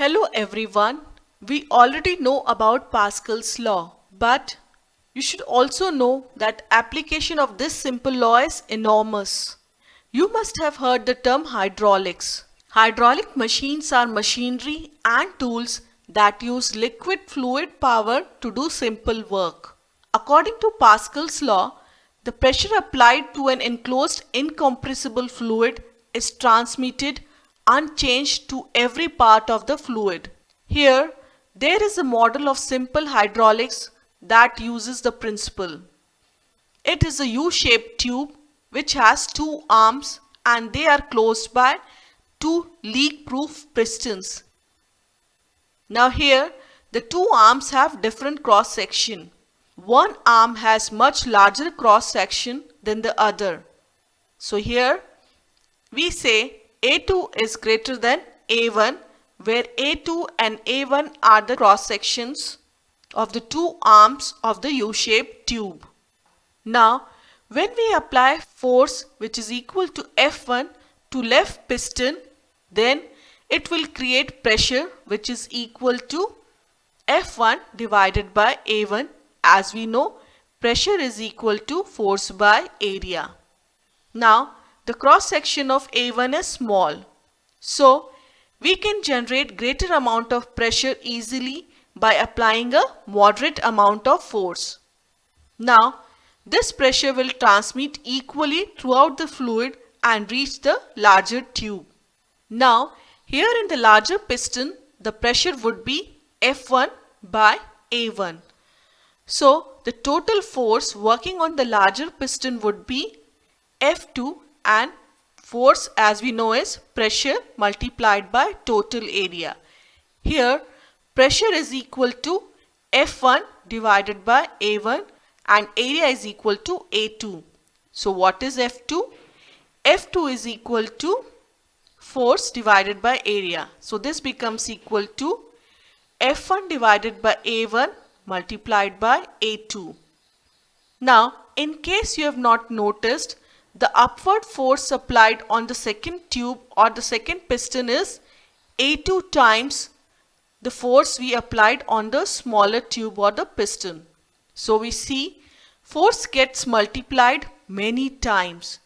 Hello everyone. We already know about Pascal's law, but you should also know that application of this simple law is enormous. You must have heard the term hydraulics. Hydraulic machines are machinery and tools that use liquid fluid power to do simple work. According to Pascal's law, the pressure applied to an enclosed incompressible fluid is transmitted unchanged to every part of the fluid. Here, there is a model of simple hydraulics that uses the principle. It is a U-shaped tube which has two arms and they are closed by two leak-proof pistons. Now here, the two arms have different cross-section. One arm has much larger cross-section than the other. So here, we say A2 is greater than A1, where A2 and A1 are the cross sections of the two arms of the U-shaped tube. Now, when we apply force which is equal to F1 to left piston, then it will create pressure which is equal to F1 divided by A1. As we know, pressure is equal to force by area. Now, the cross section of A1 is small. So, we can generate greater amount of pressure easily by applying a moderate amount of force. Now, this pressure will transmit equally throughout the fluid and reach the larger tube. Now, here in the larger piston, the pressure would be F1 by A1. So, the total force working on the larger piston would be F2, and force as we know is pressure multiplied by total area. Here pressure is equal to F1 divided by A1 and area is equal to A2. So what is F2? F2 is equal to force divided by area. So this becomes equal to F1 divided by A1 multiplied by A2. Now in case you have not noticed, the upward force applied on the second tube or the second piston is A2 times the force we applied on the smaller tube or the piston. So we see force gets multiplied many times.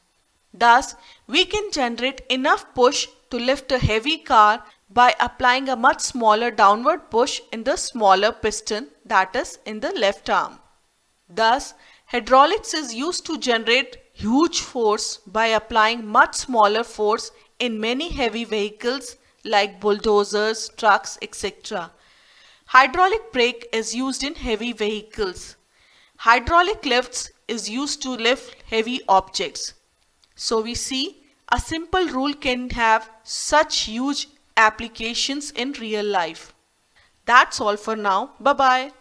Thus, we can generate enough push to lift a heavy car by applying a much smaller downward push in the smaller piston, that is in the left arm. Thus, hydraulics is used to generate huge force by applying much smaller force in many heavy vehicles like bulldozers, trucks, etc. Hydraulic brake is used in heavy vehicles. Hydraulic lifts is used to lift heavy objects. So we see a simple rule can have such huge applications in real life. That's all for now. Bye bye.